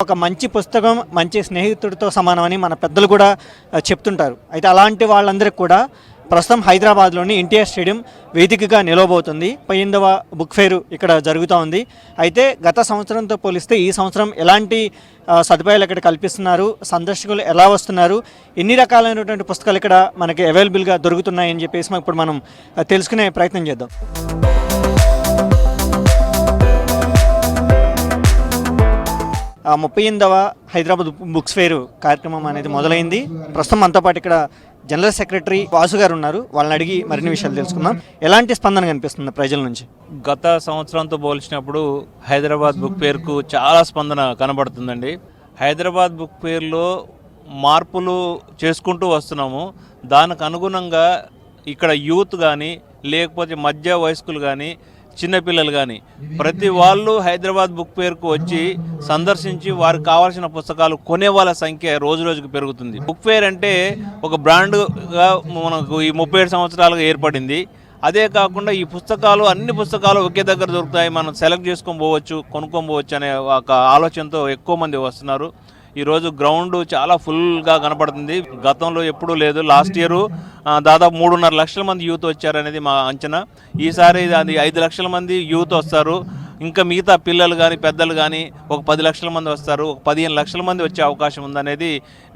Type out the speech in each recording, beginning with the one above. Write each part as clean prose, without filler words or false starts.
ఒక మంచి పుస్తకం మంచి స్నేహితుడితో సమానమని మన పెద్దలు కూడా చెప్తుంటారు. అయితే అలాంటి వాళ్ళందరికీ కూడా ప్రస్తుతం హైదరాబాద్లోని ఎన్టీఆర్ స్టేడియం వేదికగా నిలవబోతుంది. 10వ బుక్ ఫేర్ ఇక్కడ జరుగుతూ ఉంది. అయితే గత సంవత్సరంతో పోలిస్తే ఈ సంవత్సరం ఎలాంటి సదుపాయాలు ఇక్కడ కల్పిస్తున్నారు, సందర్శకులు ఎలా వస్తున్నారు, ఎన్ని రకాలైనటువంటి పుస్తకాలు ఇక్కడ మనకి అవైలబుల్గా దొరుకుతున్నాయని చెప్పేసి ఇప్పుడు మనం తెలుసుకునే ప్రయత్నం చేద్దాం. 38వ హైదరాబాద్ బుక్స్ ఫేర్ కార్యక్రమం అనేది మొదలైంది. ప్రస్తుతం మనతో పాటు ఇక్కడ జనరల్ సెక్రటరీ వాసు గారు ఉన్నారు. వాళ్ళని అడిగి మరిన్ని విషయాలు తెలుసుకుందాం. ఎలాంటి స్పందన కనిపిస్తుంది ప్రజల నుంచి? గత సంవత్సరంతో పోల్చినప్పుడు హైదరాబాద్ బుక్ ఫేర్కు చాలా స్పందన కనబడుతుందండి. హైదరాబాద్ బుక్ ఫేర్లో మార్పులు చేసుకుంటూ వస్తున్నాము. దానికి అనుగుణంగా ఇక్కడ యూత్ కానీ లేకపోతే మధ్య వయస్కులు కానీ చిన్నపిల్లలు కానీ ప్రతి వాళ్ళు హైదరాబాద్ బుక్ ఫేర్కు వచ్చి సందర్శించి వారికి కావాల్సిన పుస్తకాలు కొనే వాళ్ళ సంఖ్య రోజు రోజుకు పెరుగుతుంది. బుక్ ఫేర్ అంటే ఒక బ్రాండ్గా మనకు ఈ 37 సంవత్సరాలుగా ఏర్పడింది. అదే కాకుండా ఈ పుస్తకాలు అన్ని పుస్తకాలు ఒకే దగ్గర దొరుకుతాయి, మనం సెలెక్ట్ చేసుకొని పోవచ్చు, కొనుక్కొని పోవచ్చు అనే ఒక ఆలోచనతో ఎక్కువ మంది వస్తున్నారు. ఈరోజు గ్రౌండ్ చాలా ఫుల్గా కనపడుతుంది. గతంలో ఎప్పుడూ లేదు. లాస్ట్ ఇయర్ దాదాపు 3.5 లక్షల మంది యూత్ వచ్చారనేది మా అంచనా. ఈసారి అది 5 లక్షల మంది యూత్ వస్తారు. ఇంకా మిగతా పిల్లలు కానీ పెద్దలు కానీ ఒక 10 లక్షల మంది వస్తారు. ఒక 15 లక్షల మంది వచ్చే అవకాశం ఉందనేది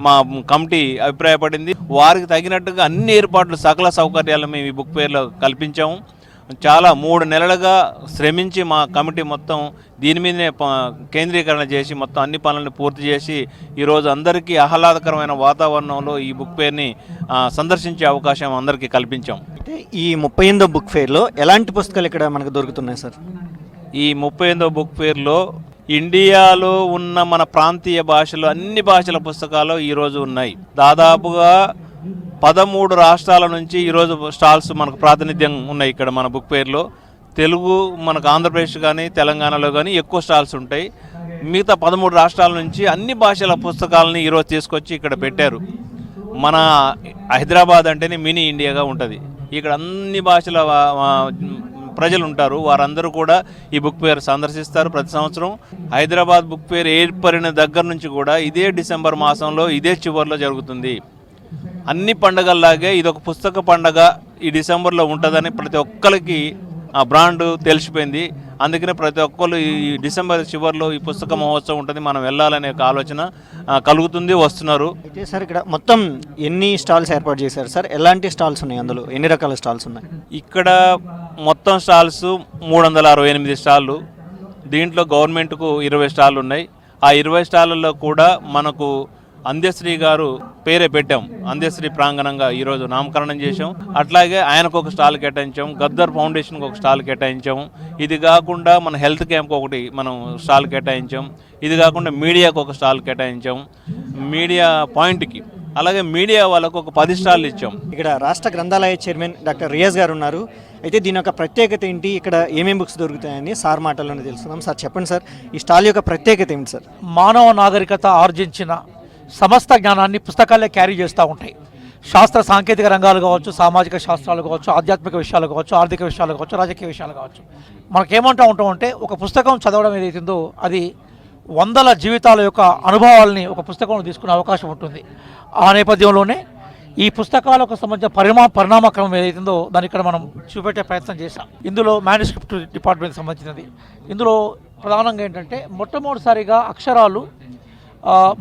మా కమిటీ అభిప్రాయపడింది. వారికి తగినట్టుగా అన్ని ఏర్పాట్లు సకల సౌకర్యాలు మేము ఈ బుక్ ఫేర్లో కల్పించాము. చాలా 3 నెలలుగా శ్రమించి మా కమిటీ మొత్తం దీని మీదనే కేంద్రీకరణ చేసి మొత్తం అన్ని పనులను పూర్తి చేసి ఈరోజు అందరికీ ఆహ్లాదకరమైన వాతావరణంలో ఈ బుక్ ఫేర్ని సందర్శించే అవకాశం అందరికీ కల్పించాం. అంటే ఈ 38వ బుక్ ఫేర్లో ఎలాంటి పుస్తకాలు ఇక్కడ మనకు దొరుకుతున్నాయి సార్? ఈ 38వ బుక్ ఫేర్లో ఇండియాలో ఉన్న మన ప్రాంతీయ భాషలు అన్ని భాషల పుస్తకాలు ఈరోజు ఉన్నాయి. దాదాపుగా 13 రాష్ట్రాల నుంచి ఈరోజు స్టాల్స్ మనకు ప్రాతినిధ్యం ఉన్నాయి ఇక్కడ మన బుక్ ఫేర్లో. తెలుగు మనకు ఆంధ్రప్రదేశ్ కానీ తెలంగాణలో కానీ ఎక్కువ స్టాల్స్ ఉంటాయి. మిగతా 13 రాష్ట్రాల నుంచి అన్ని భాషల పుస్తకాలని ఈరోజు తీసుకొచ్చి ఇక్కడ పెట్టారు. మన హైదరాబాద్ అంటేనే మినీ ఇండియాగా ఉంటుంది. ఇక్కడ అన్ని భాషల ప్రజలు ఉంటారు. వారందరూ కూడా ఈ బుక్ ఫేర్ సందర్శిస్తారు ప్రతి సంవత్సరం. హైదరాబాద్ బుక్ ఫేర్ ఏర్పడిన దగ్గర నుంచి కూడా ఇదే డిసెంబర్ మాసంలో ఇదే చివరిలో జరుగుతుంది. అన్ని పండుగల్లాగే ఇదొక పుస్తక పండుగ ఈ డిసెంబర్లో ఉంటుందని ప్రతి ఒక్కరికి ఆ బ్రాండ్ తెలిసిపోయింది. అందుకనే ప్రతి ఒక్కరు ఈ డిసెంబర్ చివరిలో ఈ పుస్తక మహోత్సవం ఉంటుంది, మనం వెళ్ళాలనే ఒక ఆలోచన కలుగుతుంది, వస్తున్నారు. అయితే సార్ ఇక్కడ మొత్తం ఎన్ని స్టాల్స్ ఏర్పాటు చేశారు సార్? ఎలాంటి స్టాల్స్ ఉన్నాయి, అందులో ఎన్ని రకాల స్టాల్స్ ఉన్నాయి? ఇక్కడ మొత్తం స్టాల్స్ 368 స్టాళ్ళు. దీంట్లో గవర్నమెంట్కు 20 స్టాళ్ళు ఉన్నాయి. ఆ 20 స్టాళ్ళల్లో కూడా మనకు అంధ్యశ్రీ గారు పేరే పెట్టాం. అంధ్యశ్రీ ప్రాంగణంగా ఈరోజు నామకరణం చేసాం. అట్లాగే ఆయనకు ఒక స్టాల్ కేటాయించాం, గద్దర్ ఫౌండేషన్కి ఒక స్టాల్ కేటాయించాము. ఇది కాకుండా మన హెల్త్ క్యాంప్కి ఒకటి మనం స్టాల్ కేటాయించాం. ఇది కాకుండా మీడియాకు ఒక స్టాల్ కేటాయించాం, మీడియా పాయింట్కి. అలాగే మీడియా వాళ్ళకు ఒక 10 స్టాళ్ళు ఇచ్చాం. ఇక్కడ రాష్ట్ర గ్రంథాలయ చైర్మన్ డాక్టర్ రియాజ్ గారు ఉన్నారు. అయితే దీని యొక్క ప్రత్యేకత ఏంటి, ఇక్కడ ఏమేమి బుక్స్ దొరుకుతాయని సార్ మాటల్లోనే తెలుసుకుందాం. సార్ చెప్పండి సార్, ఈ స్టాల్ యొక్క ప్రత్యేకత ఏంటి సార్? మానవ నాగరికత ఆర్జించిన సమస్త జ్ఞానాన్ని పుస్తకాలే క్యారీ చేస్తూ ఉంటాయి. శాస్త్ర సాంకేతిక రంగాలు కావచ్చు, సామాజిక శాస్త్రాలు కావచ్చు, ఆధ్యాత్మిక విషయాలు కావచ్చు, ఆర్థిక విషయాలు కావచ్చు, రాజకీయ విషయాలు కావచ్చు. మనకేమంటూ ఉంటామంటే ఒక పుస్తకం చదవడం ఏదైతుందో అది 100 జీవితాల యొక్క అనుభవాలని ఒక పుస్తకంలో తీసుకునే అవకాశం ఉంటుంది. ఆ నేపథ్యంలోనే ఈ పుస్తకాలకు సంబంధించిన పరిణామక్రమం ఏదైతుందో దాన్ని ఇక్కడ మనం చూపెట్టే ప్రయత్నం చేశాం. ఇందులో మ్యానుస్క్రిప్ట్ డిపార్ట్మెంట్కి సంబంధించినది. ఇందులో ప్రధానంగా ఏంటంటే మొట్టమొదటిసారిగా అక్షరాలు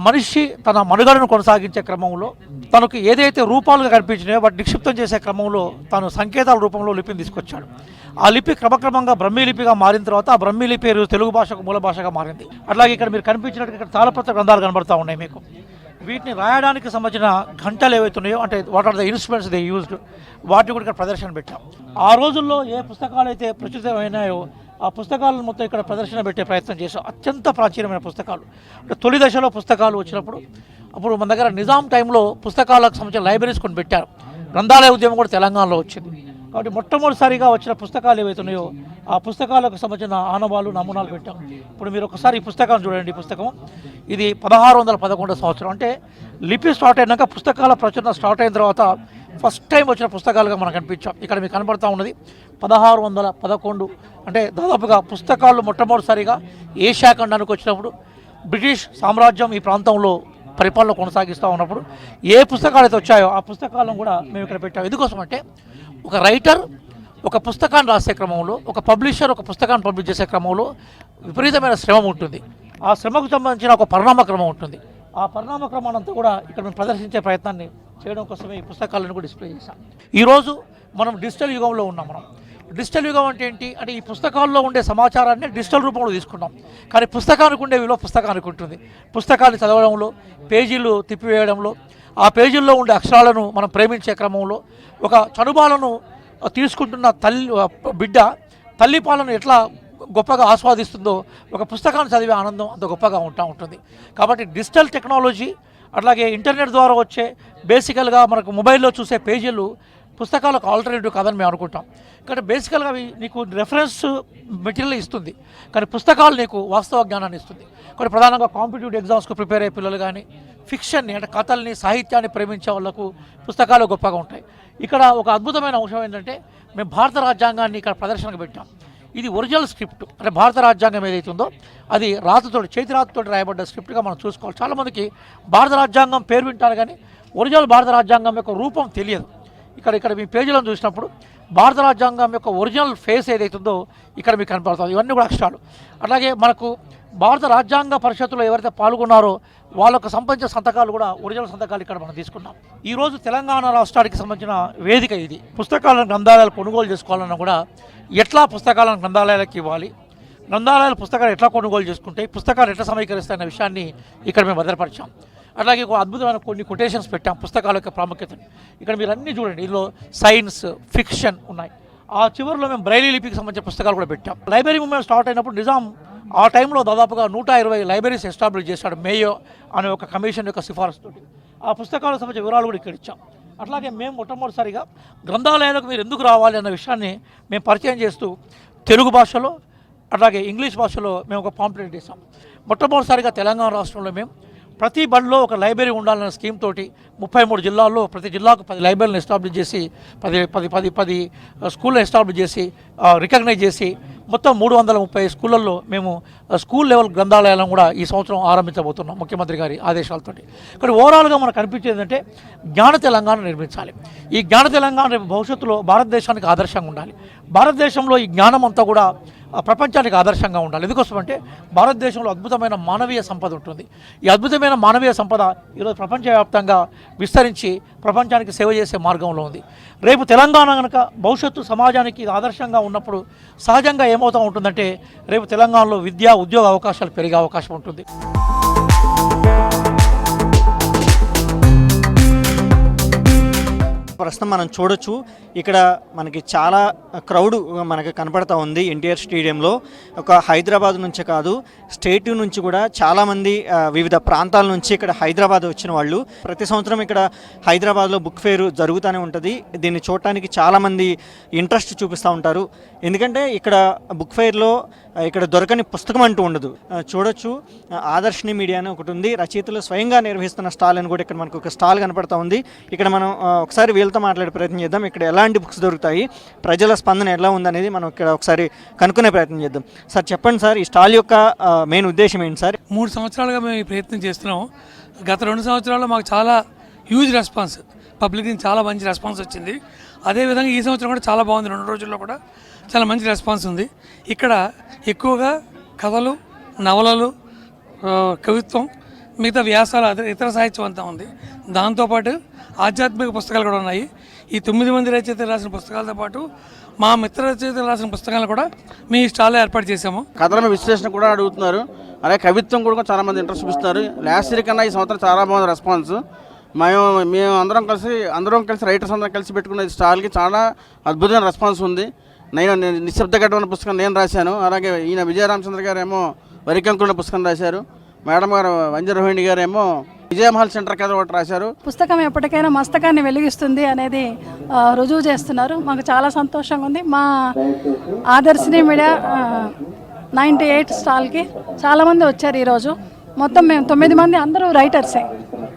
మనిషి తన మనుగడను కొనసాగించే క్రమంలో తనకు ఏదైతే రూపాలుగా కనిపించినాయో వాటి నిక్షిప్తం చేసే క్రమంలో తాను సంకేతాల రూపంలో లిపిని తీసుకొచ్చాడు. ఆ లిపి క్రమక్రమంగా బ్రహ్మీ లిపిగా మారిన తర్వాత ఆ బ్రహ్మీ లిపి తెలుగు భాషకు మూల భాషగా మారింది. అట్లాగే ఇక్కడ మీరు కనిపించినట్టు ఇక్కడ తాళపత్ర గ్రంథాలు కనబడతా ఉన్నాయి మీకు. వీటిని రాయడానికి సంబంధించిన గంటలు ఏవైతున్నాయో అంటే what are the instruments they used వాటిని కూడా ఇక్కడ ప్రదర్శన పెట్టాం. ఆ రోజుల్లో ఏ పుస్తకాలు అయితే ప్రచురితమైనాయో ఆ పుస్తకాలను మొత్తం ఇక్కడ ప్రదర్శన పెట్టే ప్రయత్నం చేసాం. అత్యంత ప్రాచీనమైన పుస్తకాలు అంటే తొలి దశలో పుస్తకాలు వచ్చినప్పుడు అప్పుడు మన దగ్గర నిజాం టైంలో పుస్తకాలకు సంబంధించిన లైబ్రరీస్ కొన్ని పెట్టారు. గ్రంథాలయ ఉద్యమం కూడా తెలంగాణలో వచ్చింది. కాబట్టి మొట్టమొదటిసారిగా వచ్చిన పుస్తకాలు ఏవైతున్నాయో ఆ పుస్తకాలకు సంబంధించిన ఆనవాళ్ళు నమూనాలు పెట్టాం. ఇప్పుడు మీరు ఒకసారి ఈ పుస్తకాన్ని చూడండి. ఈ పుస్తకం ఇది 1611 సంవత్సరం. అంటే లిపి స్టార్ట్ అయినాక పుస్తకాల ప్రచురణ స్టార్ట్ అయిన తర్వాత ఫస్ట్ టైం వచ్చిన పుస్తకాలుగా మనకు కనిపించాం. ఇక్కడ మీకు కనబడతా ఉన్నది 1611. అంటే దాదాపుగా పుస్తకాలు మొట్టమొదటిసారిగా ఏషియా ఖండానికి వచ్చినప్పుడు బ్రిటిష్ సామ్రాజ్యం ఈ ప్రాంతంలో పరిపాలన కొనసాగిస్తూ ఉన్నప్పుడు ఏ పుస్తకాలు అయితే వచ్చాయో ఆ పుస్తకాలను కూడా మేము ఇక్కడ పెట్టాము. ఎందుకోసం అంటే ఒక రైటర్ ఒక పుస్తకాన్ని రాసే క్రమంలో, ఒక పబ్లిషర్ ఒక పుస్తకాన్ని పబ్లిష్ చేసే క్రమంలో విపరీతమైన శ్రమ ఉంటుంది. ఆ శ్రమకు సంబంధించిన ఒక పరిణామ క్రమం ఉంటుంది. ఆ పరిణామ క్రమానంతా కూడా ఇక్కడ మేము ప్రదర్శించే ప్రయత్నాన్ని చేయడం కోసమే ఈ పుస్తకాలను కూడా డిస్ప్లే చేశాం. ఈరోజు మనం డిజిటల్ యుగంలో ఉన్నాం. డిజిటల్ యుగం అంటే ఏంటి అంటే ఈ పుస్తకాల్లో ఉండే సమాచారాన్ని డిజిటల్ రూపంలో తీసుకున్నాం. కానీ పుస్తకానికి ఉండే విలువ పుస్తకానికి ఉంటుంది. పుస్తకాన్ని చదవడంలో, పేజీలు తిప్పివేయడంలో, ఆ పేజీల్లో ఉండే అక్షరాలను మనం ప్రేమించే క్రమంలో, ఒక చనుబాలను తీసుకుంటున్న బిడ్డ తల్లి పాలను ఎట్లా గొప్పగా ఆస్వాదిస్తుందో ఒక పుస్తకాన్ని చదివే ఆనందం అంత గొప్పగా ఉంటుంది. కాబట్టి డిజిటల్ టెక్నాలజీ అట్లాగే ఇంటర్నెట్ ద్వారా వచ్చే బేసికల్గా మనకు మొబైల్లో చూసే పేజీలు పుస్తకాలకు ఆల్టర్నేటివ్ కాదని మేము అనుకుంటాం. కానీ బేసికల్గా అవి నీకు రెఫరెన్స్ మెటీరియల్ ఇస్తుంది, కానీ పుస్తకాలు నీకు వాస్తవ జ్ఞానాన్ని ఇస్తుంది. కానీ ప్రధానంగా కాంపిటేటివ్ ఎగ్జామ్స్కు ప్రిపేర్ అయ్యే పిల్లలు కానీ ఫిక్షన్ని అంటే కథల్ని సాహిత్యాన్ని ప్రేమించే వాళ్ళకు పుస్తకాలు గొప్పగా ఉంటాయి. ఇక్కడ ఒక అద్భుతమైన అంశం ఏంటంటే మేము భారత రాజ్యాంగాన్ని ఇక్కడ ప్రదర్శనకు పెట్టాం. ఇది ఒరిజినల్ స్క్రిప్ట్ అంటే భారత రాజ్యాంగం ఏదైతుందో అది చేతి రాతతో రాయబడ్డ స్క్రిప్ట్గా మనం చూసుకోవాలి. చాలామందికి భారత రాజ్యాంగం పేరు వింటారు కానీ ఒరిజినల్ భారత రాజ్యాంగం యొక్క రూపం తెలియదు. ఇక్కడ మీ పేజీలను చూసినప్పుడు భారత రాజ్యాంగం యొక్క ఒరిజినల్ ఫేస్ ఏదైతుందో ఇక్కడ మీకు కనపడుతుంది. ఇవన్నీ కూడా అక్షరాలు. అలాగే మనకు భారత రాజ్యాంగ పరిషత్తులో ఎవరైతే పాల్గొన్నారో వాళ్ళకు సంబంధించిన సంతకాలు కూడా ఒరిజినల్ సంతకాలు ఇక్కడ మనం తీసుకున్నాం. ఈరోజు తెలంగాణ రాష్ట్రానికి సంబంధించిన వేదిక ఇది. పుస్తకాలను గ్రంథాలయాలు కొనుగోలు చేసుకోవాలన్నా కూడా ఎట్లా పుస్తకాలను గ్రంథాలయాలకు ఇవ్వాలి, గ్రంథాలయాల పుస్తకాలు ఎట్లా కొనుగోలు చేసుకుంటే పుస్తకాలు ఎట్లా సమీకరిస్తాయన్న విషయాన్ని ఇక్కడ మేము భద్రపరిచాం. అట్లాగే ఒక అద్భుతమైన కొన్ని కొటేషన్స్ పెట్టాం పుస్తకాల యొక్క ప్రాముఖ్యతను. ఇక్కడ మీరు అన్నీ చూడండి, ఇందులో సైన్స్, ఫిక్షన్ ఉన్నాయి. ఆ చివరిలో మేము బ్రైలీ లిపికి సంబంధించిన పుస్తకాలు కూడా పెట్టాం. లైబ్రరీ మూవ్మెంట్ స్టార్ట్ అయినప్పుడు నిజాం ఆ టైంలో దాదాపుగా 120 లైబ్రరీస్ ఎస్టాబ్లిష్ చేశాడు మేయో అనే ఒక కమిషన్ యొక్క సిఫారసుతోటి. ఆ పుస్తకాలకు సంబంధించిన వివరాలు కూడా ఇక్కడ ఇచ్చాం. అట్లాగే మేము మొట్టమొదటిసారిగా గ్రంథాలయాలకు మీరు ఎందుకు రావాలి అన్న విషయాన్ని మేము పరిచయం చేస్తూ తెలుగు భాషలో అట్లాగే ఇంగ్లీష్ భాషలో మేము ఒక పాంప్లెట్ ఇస్తాం. మొట్టమొదటిసారిగా తెలంగాణ రాష్ట్రంలో మేము ప్రతి బండ్లో ఒక లైబ్రరీ ఉండాలన్న స్కీమ్ తోటి 33 జిల్లాల్లో ప్రతి జిల్లాకు 10 లైబ్రరీలను ఎస్టాబ్లిష్ చేసి 10 స్కూళ్ళు ఎస్టాబ్లిష్ చేసి రికగ్నైజ్ చేసి మొత్తం 330 స్కూళ్ళల్లో మేము స్కూల్ లెవెల్ గ్రంథాలయాలను కూడా ఈ సంవత్సరం ఆరంభించబోతున్నాం ముఖ్యమంత్రి గారి ఆదేశాలతో. కానీ ఓవరాల్గా మనకు అనిపించేది ఏంటంటే జ్ఞాన తెలంగాణ నిర్మించాలి. ఈ జ్ఞాన తెలంగాణ రేపు భవిష్యత్తులో భారతదేశానికి ఆదర్శంగా ఉండాలి. భారతదేశంలో ఈ జ్ఞానం అంతా కూడా ప్రపంచానికి ఆదర్శంగా ఉండాలి. ఎందుకోసం అంటే భారతదేశంలో అద్భుతమైన మానవీయ సంపద ఉంటుంది. ఈ అద్భుతమైన మానవీయ సంపద ఈరోజు ప్రపంచవ్యాప్తంగా విస్తరించి ప్రపంచానికి సేవ చేసే మార్గంలో ఉంది. రేపు తెలంగాణ కనుక భవిష్యత్తు సమాజానికి ఆదర్శంగా ఉన్నప్పుడు సహజంగా ఏమవుతూ ఉంటుందంటే రేపు తెలంగాణలో విద్యా ఉద్యోగ అవకాశాలు పెరిగే అవకాశం ఉంటుంది. ప్రస్తుతం మనం చూడొచ్చు ఇక్కడ మనకి చాలా క్రౌడ్ మనకి కనపడతా ఉంది ఎన్టీఆర్ స్టేడియంలో. ఒక హైదరాబాద్ నుంచే కాదు స్టేట్ నుంచి కూడా చాలామంది వివిధ ప్రాంతాల నుంచి ఇక్కడ హైదరాబాద్ వచ్చిన వాళ్ళు. ప్రతి సంవత్సరం ఇక్కడ హైదరాబాద్లో బుక్ ఫేర్ జరుగుతూనే ఉంటుంది. దీన్ని చూడటానికి చాలామంది ఇంట్రెస్ట్ చూపిస్తూ ఉంటారు. ఎందుకంటే ఇక్కడ బుక్ ఫేర్లో ఇక్కడ దొరకని పుస్తకం అంటూ ఉండదు. చూడొచ్చు ఆదర్శిని మీడియా అని ఒకటి ఉంది, రచయితలు స్వయంగా నిర్వహిస్తున్న స్టాల్ అని కూడా ఇక్కడ మనకు ఒక స్టాల్ కనపడతా ఉంది. ఇక్కడ మనం ఒకసారి వీళ్ళతో మాట్లాడే ప్రయత్నం చేద్దాం. ఇక్కడ ఎలాంటి బుక్స్ దొరుకుతాయి, ప్రజల స్పందన ఎలా ఉందనేది మనం ఇక్కడ ఒకసారి కనుక్కునే ప్రయత్నం చేద్దాం. సార్ చెప్పండి సార్, ఈ స్టాల్ యొక్క మెయిన్ ఉద్దేశం ఏంటి సార్? 3 సంవత్సరాలుగా మేము ఈ ప్రయత్నం చేస్తున్నాం. గత 2 సంవత్సరాల్లో మాకు చాలా హ్యూజ్ రెస్పాన్స్, పబ్లిక్ నుంచి చాలా మంచి రెస్పాన్స్ వచ్చింది. అదేవిధంగా ఈ సంవత్సరం కూడా చాలా బాగుంది. 2 రోజుల్లో కూడా చాలా మంచి రెస్పాన్స్ ఉంది. ఇక్కడ ఎక్కువగా కథలు, నవలలు, కవిత్వం, మిగతా వ్యాసాలు, ఇతర సాహిత్యం అంతా ఉంది. దాంతోపాటు ఆధ్యాత్మిక పుస్తకాలు కూడా ఉన్నాయి. ఈ 9 మంది రచయితలు రాసిన పుస్తకాలతో పాటు మా మిత్ర రచయితలు రాసిన పుస్తకాలు కూడా మీ స్టాల్లో ఏర్పాటు చేశాము. కథల విశ్లేషణ కూడా అడుగుతున్నారు. అలాగే కవిత్వం కూడా చాలా మంది ఇంట్రెస్ట్ చూపిస్తున్నారు. లాస్ట్ ఇయర్ కన్నా ఈ సంవత్సరం చాలా బాగుంది రెస్పాన్స్. మేము అందరం కలిసి రైటర్స్ అందరం కలిసి పెట్టుకున్న స్టాల్కి చాలా అద్భుతమైన రెస్పాన్స్ ఉంది. నేను నిశ్శబ్ద ఘటన పుస్తకం నేను రాశాను. అలాగే ఈయన విజయరామచంద్ర గారు ఏమో వరికంకుల పుస్తకం రాశారు. మేడం గారు వంజరోహిణి గారు ఏమో విజయమహల్ సెంటర్ కథ ఒకటి రాశారు. పుస్తకం ఎప్పటికైనా మస్తకాన్ని వెలిగిస్తుంది అనేది రుజువు చేస్తున్నారు. మాకు చాలా సంతోషంగా ఉంది. మా ఆదర్శిని మీడియా 98 స్టాల్కి చాలామంది వచ్చారు ఈరోజు. మొత్తం మేము 9 మంది అందరూ రైటర్సే.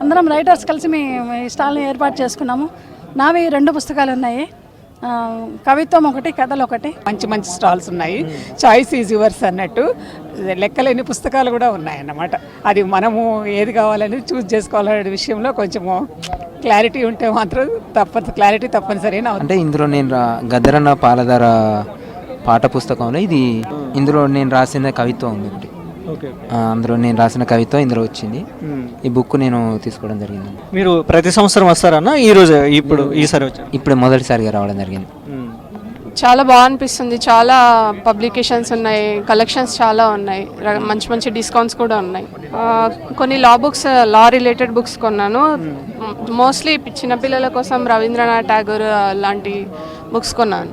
అందరం రైటర్స్ కలిసి మేము ఈ స్టాల్ని ఏర్పాటు చేసుకున్నాము. నావి 2 పుస్తకాలు ఉన్నాయి. కవిత్వం ఒకటి, కథలు ఒకటి. మంచి మంచి స్టాల్స్ ఉన్నాయి. చాయిస్ ఈజ్ యువర్స్ అన్నట్టు లెక్కలేని పుస్తకాలు కూడా ఉన్నాయన్నమాట. అది మనము ఏది కావాలని చూస్ చేసుకోవాలనే విషయంలో కొంచెము క్లారిటీ ఉంటే మాత్రం క్లారిటీ తప్పనిసరి. అంటే ఇందులో నేను గద్దరన్న పాలధార పాఠ పుస్తకంలో ఇందులో నేను రాసిన కవిత్వం ఉంది ఒకటి. అందులో నేను రాసిన కవిత్వం ఇందులో వచ్చింది. ఈ బుక్ నేను తీసుకోవడం జరిగింది. మీరు ప్రతి సంవత్సరం వస్తారన్న? ఈసారి వచ్చారు? ఇప్పుడు మొదటిసారిగా రావడం జరిగింది. చాలా బాగా అనిపిస్తుంది. చాలా పబ్లికేషన్స్ ఉన్నాయి, కలెక్షన్స్ చాలా ఉన్నాయి, మంచి మంచి డిస్కౌంట్స్ కూడా ఉన్నాయి. కొన్ని లా రిలేటెడ్ బుక్స్ కొన్నాను. మోస్ట్లీ చిన్నపిల్లల కోసం రవీంద్రనాథ్ ఠాగూర్ లాంటి బుక్స్ కొన్నాను.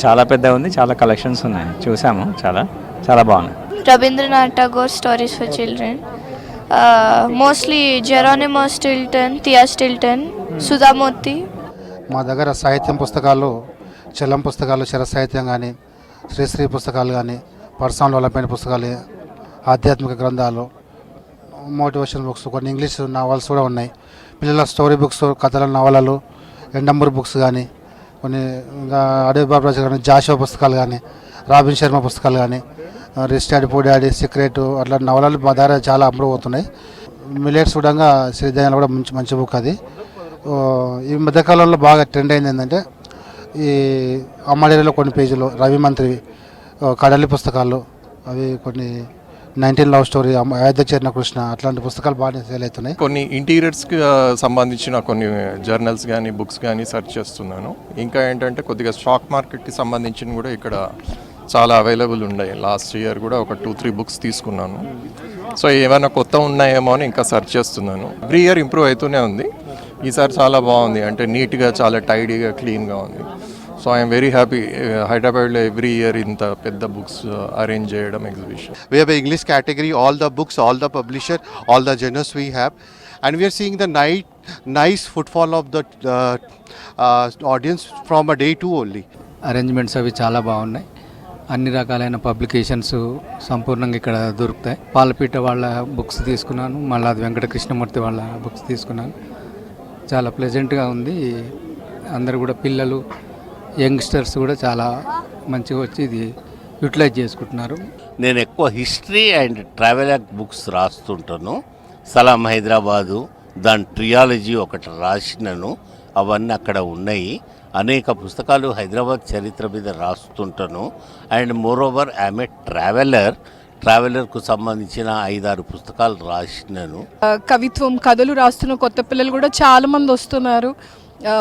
చాలా పెద్ద ఉంది, చాలా కలెక్షన్స్ ఉన్నాయి, చూసాము. చాలా చాలా బాగున్నాయి. Rabindranath Tagore stories for children. Mostly Geronimo Stilton, Thea Stilton, Sudhamurthy. మా దగ్గర సాహిత్యం పుస్తకాలు, చలం పుస్తకాలు, శర సాహిత్యం కానీ, శ్రీశ్రీ పుస్తకాలు కానీ, పర్సనల్ డెవలప్మెంట్ పుస్తకాలు, ఆధ్యాత్మిక గ్రంథాలు, మోటివేషన్ బుక్స్, కొన్ని ఇంగ్లీష్ నావల్స్ కూడా ఉన్నాయి. పిల్లల స్టోరీ బుక్స్, కథల నవలలు, ఎండమూరి బుక్స్ కానీ, కొన్ని ఇంకా అడవి బాబరాజు కానీ, జాషువా పుస్తకాలు కానీ, రాబిన్ శర్మ పుస్తకాలు కానీ, rich daddy poor daddy, secret, అట్లా నవలలు మా దగ్గర చాలా అమ్ముడుపోతున్నాయి. మిల్లెట్స్ కూడా శ్రీదయాలు కూడా మంచి బుక్ అది. ఈ మధ్యకాలంలో బాగా ట్రెండ్ అయింది ఏంటంటే ఈ అమ్మడేలో కొన్ని పేజీలు రవి మంత్రి కడలి పుస్తకాలు, అవి కొన్ని 19 లవ్ స్టోరీ, అయోధ్య చేరిన కృష్ణ, అట్లాంటి పుస్తకాలు బాగా సేల్ అవుతున్నాయి. కొన్ని ఇంటీరియర్స్కి సంబంధించిన కొన్ని జర్నల్స్ కానీ బుక్స్ కానీ సెర్చ్ చేస్తున్నాను. ఇంకా ఏంటంటే కొద్దిగా స్టాక్ మార్కెట్కి సంబంధించిన కూడా ఇక్కడ చాలా అవైలబుల్ ఉన్నాయి. లాస్ట్ ఇయర్ కూడా ఒక 2-3 బుక్స్ తీసుకున్నాను. సో ఏమైనా కొత్త ఉన్నాయేమో అని ఇంకా సెర్చ్ చేస్తున్నాను. ఎవ్రీ ఇయర్ ఇంప్రూవ్ అవుతూనే ఉంది. ఈసారి చాలా బాగుంది, అంటే నీట్గా, చాలా టైడీగా, క్లీన్గా ఉంది. So I'm very happy. హైదరాబాద్లో ఎవ్రీ ఇయర్ ఇంత పెద్ద బుక్స్ అరేంజ్ చేయడం exhibition. We have an English category, all the books, all the publisher, all the genres we have, and we are seeing the nice footfall of the audience from a day 2 only. Arrangements అవి చాలా బాగున్నాయి. అన్ని రకాలైన publications సంపూర్ణంగా ఇక్కడ దొరుకుతాయి. పాలపీట వాళ్ళ books తీసుకున్నాను, మళ్ళీ వెంకట కృష్ణమూర్తి వాళ్ళ బుక్స్ తీసుకున్నాను. చాలా ప్లెజెంట్గా ఉంది. అందరు కూడా పిల్లలు, యంగ్స్టర్స్ కూడా చాలా మంచిగా వచ్చి ఇది యూటిలైజ్ చేసుకుంటున్నారు. నేను ఎక్కువ హిస్టరీ అండ్ ట్రావెల్ బుక్స్ రాస్తుంటాను. సలాం హైదరాబాదు, దాని ట్రియాలజీ ఒకటి రాసినాను, అవన్నీ అక్కడ ఉన్నాయి. అనేక పుస్తకాలు హైదరాబాద్ చరిత్ర మీద రాస్తుంటాను. And moreover I'm a ట్రావెలర్కు సంబంధించిన 5-6 పుస్తకాలు రాసినాను. కవిత్వం, కథలు రాస్తున్న కొత్త పిల్లలు కూడా చాలా మంది వస్తున్నారు.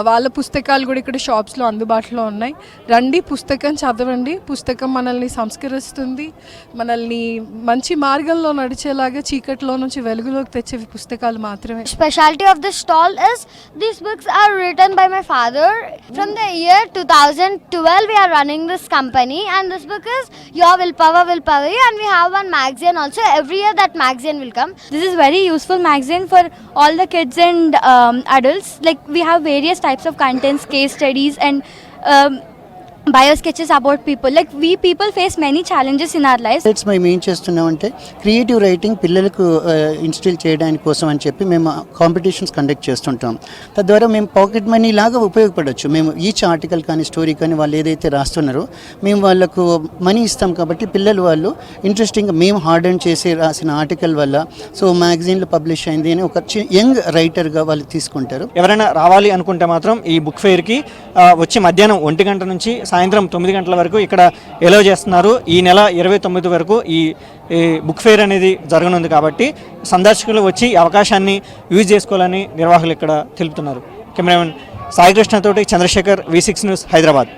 వాళ్ళ పుస్తకాలు కూడా ఇక్కడ షాప్స్లో అందుబాటులో ఉన్నాయి. రండి, పుస్తకం చదవండి. పుస్తకం మనల్ని సంస్కరిస్తుంది, మనల్ని మంచి మార్గంలో నడిచేలాగా, చీకట్లో నుంచి వెలుగులోకి తెచ్చే పుస్తకాలు మాత్రమే. Specialty of the stall is these books are written by my father. From the year 2012 we are running this company, and this book is Your Willpower You, and we have one magazine also. Every year that magazine will come. This is very useful magazine for all the kids and adults. Like we have various types of contents, case studies, and bio sketches about people. Like we people face many challenges in our lives. It's మేము ఏం చేస్తున్నామంటే creative writing పిల్లలకు instil చేయడానికి కోసం అని చెప్పి మేము competitions conduct చేస్తుంటాం. తద్వారా మేము పాకెట్ మనీ లాగా ఉపయోగపడవచ్చు. మేము ఈచ్ ఆర్టికల్ కానీ, స్టోరీ కానీ వాళ్ళు ఏదైతే రాస్తున్నారో మేము వాళ్ళకు మనీ ఇస్తాం. కాబట్టి పిల్లలు వాళ్ళు ఇంట్రెస్టింగ్గా మేము హార్డ్ అండ్ చేసి రాసిన ఆర్టికల్ వల్ల సో మ్యాగజైన్లో పబ్లిష్ అయింది అని ఒక యంగ్ రైటర్గా వాళ్ళు తీసుకుంటారు. ఎవరైనా రావాలి అనుకుంటే మాత్రం ఈ బుక్ ఫెయిర్కి వచ్చి మధ్యాహ్నం 1 గంట నుంచి సాయంత్రం 9 గంటల వరకు ఇక్కడ ఎలో చేస్తున్నారు. ఈ నెల 29 వరకు ఈ బుక్ ఫెయిర్ అనేది జరగనుంది. కాబట్టి సందర్శకులు వచ్చి ఈ అవకాశాన్ని యూజ్ చేసుకోవాలని నిర్వాహకులు ఇక్కడ తెలుపుతున్నారు. కెమెరామెన్ సాయికృష్ణతోటి చంద్రశేఖర్, V6 న్యూస్, హైదరాబాద్.